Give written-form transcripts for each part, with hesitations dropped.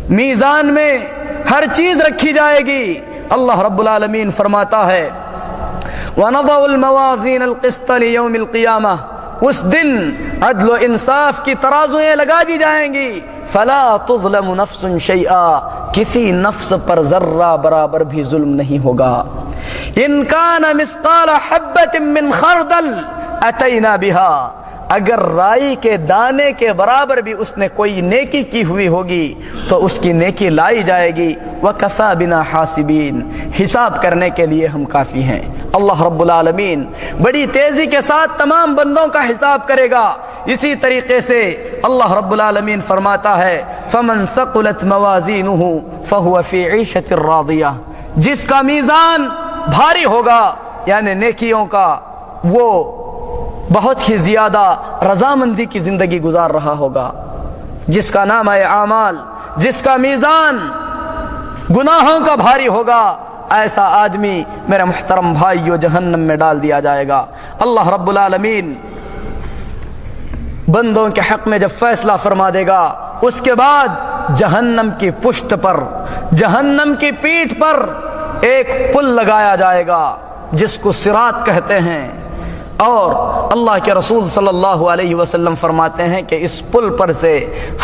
میزان میں ہر چیز رکھی جائے گی۔ اللہ رب العالمین فرماتا ہے وَنَضَعُ الْمَوَازِينَ الْقِسْطَ لِيَوْمِ الْقِيَامَةِ، اس دن عدل و انصاف کی ترازویں لگا دی جائیں گی۔ فَلَا تُظْلَمُ نَفْسٌ شَيْئًا، کسی نفس پر ذرہ برابر بھی ظلم نہیں ہوگا۔ إِن كَانَ مِثْقَالَ حَبَّةٍ مِّنْ خَرْدَلٍ أَتَيْنَا بِهَا، اگر رائی کے دانے کے برابر بھی اس نے کوئی نیکی کی ہوئی ہوگی تو اس کی نیکی لائی جائے گی۔ وَكَفَى بِنَا حَاسِبِينَ، حساب کرنے کے لیے ہم کافی ہیں۔ اللہ رب العالمین بڑی تیزی کے ساتھ تمام بندوں کا حساب کرے گا۔ اسی طریقے سے اللہ رب العالمین فرماتا ہے فَمَنْ ثَقُلَتْ مَوَازِينُهُ فَهُوَ فِي عِيشَةٍ رَاضِيَةٍ، جس کا میزان بھاری ہوگا یعنی نیکیوں کا، وہ بہت ہی زیادہ رضامندی کی زندگی گزار رہا ہوگا۔ جس کا نام ہے اعمال، جس کا میزان گناہوں کا بھاری ہوگا، ایسا آدمی میرے محترم بھائیو جہنم میں ڈال دیا جائے گا۔ اللہ رب العالمین بندوں کے حق میں جب فیصلہ فرما دے گا، اس کے بعد جہنم کی پشت پر، جہنم کی پیٹھ پر ایک پل لگایا جائے گا جس کو صراط کہتے ہیں، اور اللہ کے رسول صلی اللہ علیہ وسلم فرماتے ہیں کہ اس پل پر سے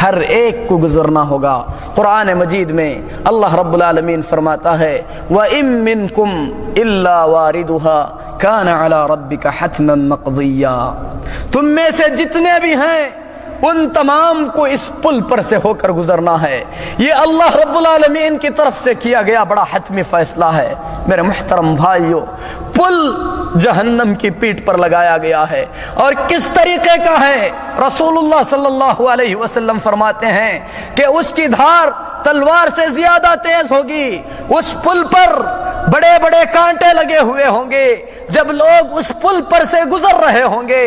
ہر ایک کو گزرنا ہوگا۔ قرآن مجید میں اللہ رب العالمین فرماتا ہے وَإِن مِّنكُمْ إِلَّا وَارِدُهَا كَانَ عَلَى رَبِّكَ حَتْمًا مَّقْضِيًّا، تم میں سے جتنے بھی ہیں ان تمام کو اس پل پر سے ہو کر گزرنا ہے۔ یہ اللہ رب العالمین کی طرف سے کیا گیا بڑا حتمی فیصلہ ہے۔ میرے محترم بھائیو، پل جہنم کی پیٹھ پر لگایا گیا ہے، اور کس طریقے کا ہے؟ رسول اللہ صلی اللہ علیہ وسلم فرماتے ہیں کہ اس کی دھار تلوار سے زیادہ تیز ہوگی۔ اس پل پر بڑے بڑے کانٹے لگے ہوئے ہوں گے۔ جب لوگ اس پل پر سے گزر رہے ہوں گے،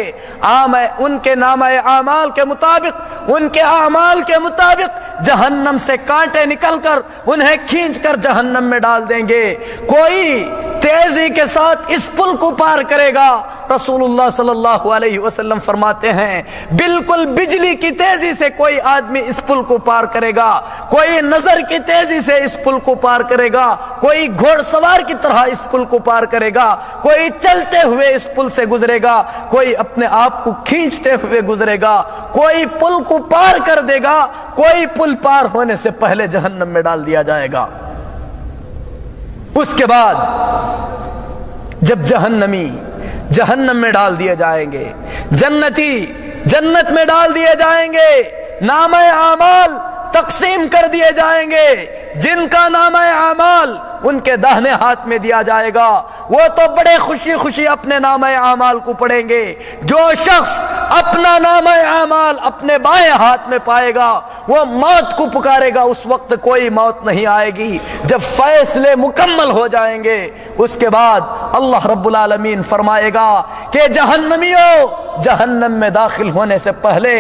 ان کے نامہ اعمال کے مطابق، ان کے اعمال کے مطابق جہنم سے کانٹے نکل کر انہیں کھینچ کر جہنم میں ڈال دیں گے۔ کوئی تیزی کے ساتھ اس پل کو پار کرے گا، رسول اللہ صلی اللہ علیہ وسلم فرماتے ہیں بالکل بجلی کی تیزی سے کوئی آدمی اس پل کو پار کرے گا، کوئی نظر کی تیزی سے اس پل کو پار کرے گا، کوئی گھوڑ سوار کی طرح اس پل کو پار کرے گا، کوئی چلتے ہوئے اس پل سے گزرے گا، کوئی اپنے آپ کو کھینچتے ہوئے گزرے گا، کوئی پل کو پار کر دے گا، کوئی پل پار ہونے سے پہلے جہنم میں ڈال دیا جائے گا۔ اس کے بعد جب جہنمی جہنم میں ڈال دیے جائیں گے، جنتی جنت میں ڈال دیے جائیں گے، نامہ اعمال تقسیم کر دیے جائیں گے۔ جن کا نامہ اعمال ان کے داہنے ہاتھ میں دیا جائے گا، وہ تو بڑے خوشی خوشی اپنے نامہ اعمال کو پڑھیں گے۔ جو شخص اپنا نامہ اعمال اپنے بائیں ہاتھ میں پائے گا، وہ موت کو پکارے گا، اس وقت کوئی موت نہیں آئے گی۔ جب فیصلے مکمل ہو جائیں گے، اس کے بعد اللہ رب العالمین فرمائے گا کہ جہنمیوں، جہنم میں داخل ہونے سے پہلے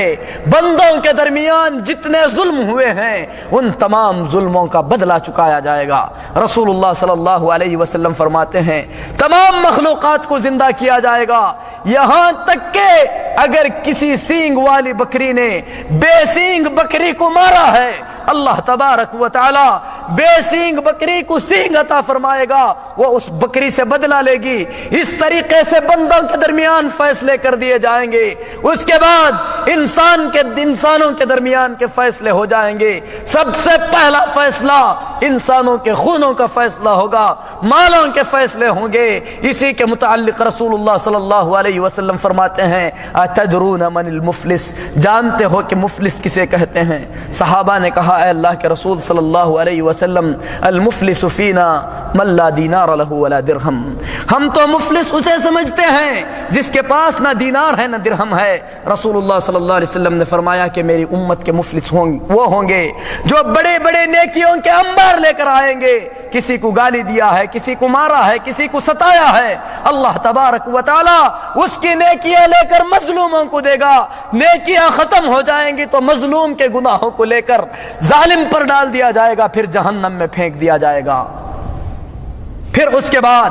بندوں کے درمیان جتنے ظلم ہوئے ہیں ان تمام ظلموں کا بدلہ چکایا جائے گا۔ رسول اللہ صلی اللہ علیہ وسلم فرماتے ہیں تمام مخلوقات کو زندہ کیا جائے گا، یہاں تک کہ اگر کسی سینگ والی بکری نے بے سینگ بکری کو مارا ہے، اللہ تبارک و تعالی بے سینگ بکری کو سینگ عطا فرمائے گا، وہ اس بکری سے بدلہ لے گی۔ اس طریقے سے بندوں کے درمیان فیصلے کر دیے جائیں گے۔ اس کے بعد انسانوں کے درمیان کے فیصلے ہو جائیں گے۔ سب سے پہلا فیصلہ انسانوں کے خونوں کا فیصلہ ہوگا، مالوں کے فیصلے ہوں گے۔ اسی کے متعلق رسول اللہ صلی اللہ علیہ وسلم فرماتے ہیں اتدرون من المفلس، جانتے ہو کہ مفلس کسے کہتے ہیں؟ صحابہ نے کہا اے اللہ کے رسول صلی اللہ علیہ وسلم المفلس فینا من لا دینار له ولا درہم، ہم تو مفلس اسے سمجھتے ہیں جس کے پاس نہ دینار ہے نہ درہم ہے۔ رسول اللہ صلی اللہ علیہ وسلم نے فرمایا کہ میری امت کے مفلس وہ ہوں گے جو بڑے بڑے نیکیوں کے انبار لے کر آئیں گے، کسی کو گالی دیا ہے، کسی کو مارا ہے، کسی کو ستایا ہے، اللہ تبارک و تعالی اس کی نیکیاں لے کر مظلوموں کو دے گا۔ نیکیاں ختم ہو جائیں گی تو مظلوم کے گناہوں کو لے کر ظالم پر ڈال دیا جائے گا، پھر جہنم میں پھینک دیا جائے گا۔ پھر اس کے بعد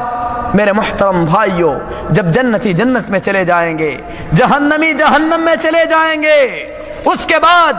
میرے محترم بھائیوں، جب جنتی جنت میں چلے جائیں گے، جہنمی جہنم میں چلے جائیں گے، اس کے بعد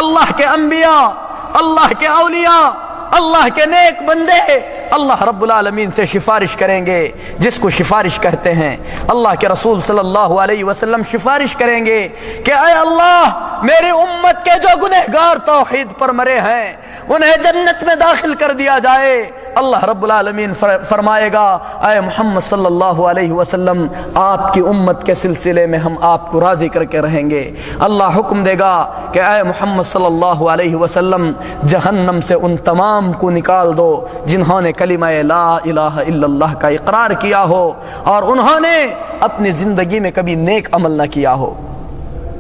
اللہ کے انبیاء اللہ کے اولیاء، اللہ کے نیک بندے اللہ رب العالمین سے سفارش کریں گے، جس کو سفارش کہتے ہیں۔ اللہ کے رسول صلی اللہ علیہ وسلم سفارش کریں گے کہ اے اللہ، میری امت کے جو گنہگار توحید پر مرے ہیں انہیں جنت میں داخل کر دیا جائے۔ اللہ رب العالمین فرمائے گا اے محمد صلی اللہ علیہ وسلم، آپ کی امت کے سلسلے میں ہم آپ کو راضی کر کے رہیں گے۔ اللہ حکم دے گا کہ اے محمد صلی اللہ علیہ وسلم، جہنم سے ان تمام کو نکال دو جنہوں نے کلمہ لا الہ الا اللہ کا اقرار کیا ہو اور انہوں نے اپنی زندگی میں کبھی نیک عمل نہ کیا ہو۔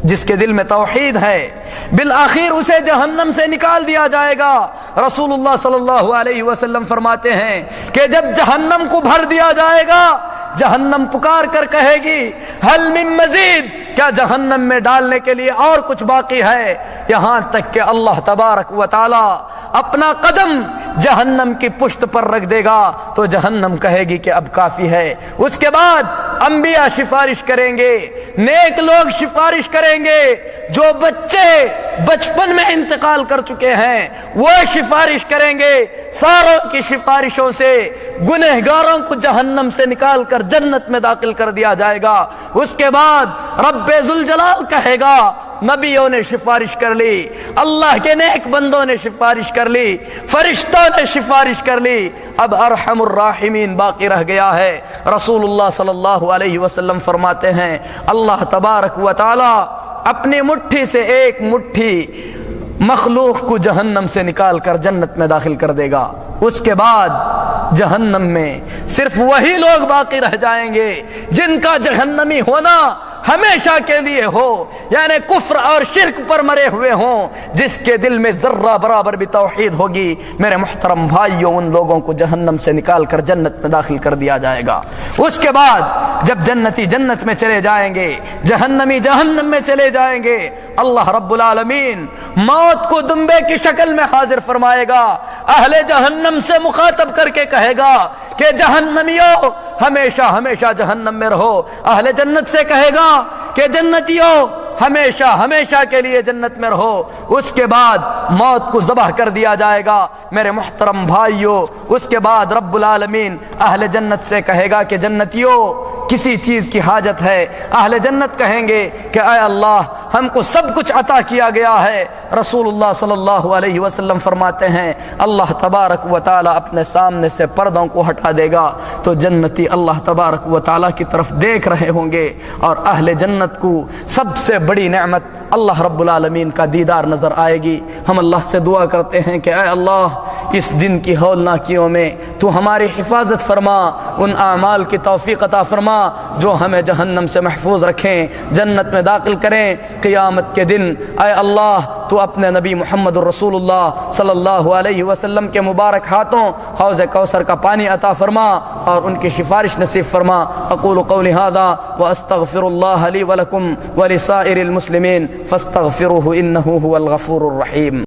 جس کے دل میں توحید ہے بالآخر اسے جہنم سے نکال دیا جائے گا۔ رسول اللہ صلی اللہ علیہ وسلم فرماتے ہیں کہ جب جہنم کو بھر دیا جائے گا، جہنم پکار کر کہے گی حل من مزید، کیا جہنم میں ڈالنے کے لیے اور کچھ باقی ہے؟ یہاں تک کہ اللہ تبارک و تعالی اپنا قدم جہنم کی پشت پر رکھ دے گا تو جہنم کہے گی کہ اب کافی ہے۔ اس کے بعد انبیاء سفارش کریں گے، نیک لوگ سفارش کریں گے، جو بچے بچپن میں انتقال کر چکے ہیں وہ سفارش کریں گے۔ ساروں کی سفارشوں سے گنہگاروں کو جہنم سے نکال کر جنت میں داخل کر دیا جائے گا۔ اس کے بعد رب ذوالجلال کہے گا نبیوں نے سفارش کر لی، اللہ کے نیک بندوں نے سفارش کر لی، فرشتوں نے سفارش کر لی، اب ارحم الراحمین باقی رہ گیا ہے۔ رسول اللہ صلی اللہ علیہ وسلم فرماتے ہیں اللہ تبارک و تعالی اپنی مٹھی سے ایک مٹھی مخلوق کو جہنم سے نکال کر جنت میں داخل کر دے گا۔ اس کے بعد جہنم میں صرف وہی لوگ باقی رہ جائیں گے جن کا جہنمی ہونا ہمیشہ کے لیے ہو، یعنی کفر اور شرک پر مرے ہوئے ہوں، جس کے دل میں ذرہ برابر بھی توحید ہوگی۔ میرے محترم بھائیوں، ان لوگوں کو جہنم سے نکال کر جنت میں داخل کر دیا جائے گا۔ اس کے بعد جب جنتی جنت میں چلے جائیں گے، جہنمی جہنم میں چلے جائیں گے، اللہ رب العالمین موت کو دمبے کی شکل میں حاضر فرمائے گا، اہل جہنم سے مخاطب کر کے کہے گا کہ جہنمیوں ہمیشہ ہمیشہ جہنم میں رہو، اہل جنت سے کہے گا کہ جنتیوں ہمیشہ ہمیشہ کے لیے جنت میں رہو۔ اس کے بعد موت کو ذبح کر دیا جائے گا۔ میرے محترم بھائیوں، اس کے بعد رب العالمین اہل جنت سے کہے گا کہ جنتیوں کسی چیز کی حاجت ہے؟ اہل جنت کہیں گے کہ اے اللہ، ہم کو سب کچھ عطا کیا گیا ہے۔ رسول اللہ صلی اللہ علیہ وسلم فرماتے ہیں اللہ تبارک و تعالی اپنے سامنے سے پردوں کو ہٹا دے گا تو جنتی اللہ تبارک و تعالی کی طرف دیکھ رہے ہوں گے، اور اہل جنت کو سب سے بڑی نعمت اللہ رب العالمین کا دیدار نظر آئے گی۔ ہم اللہ سے دعا کرتے ہیں کہ اے اللہ، اس دن کی ہولناکیوں میں تو ہماری حفاظت فرما، ان اعمال کی توفیق عطا فرما جو ہمیں جہنم سے محفوظ رکھیں، جنت میں داخل کریں۔ قیامت کے دن اے اللہ تو اپنے نبی محمد الرسول اللہ صلی اللہ علیہ وسلم کے مبارک ہاتھوں حوض کوثر کا پانی عطا فرما اور ان کی سفارش نصیب فرما۔ اقول قولی ھذا واستغفر اللہ لی ولکم ولسائر المسلمین فاستغفروہ انہ ھو الغفور الرحیم۔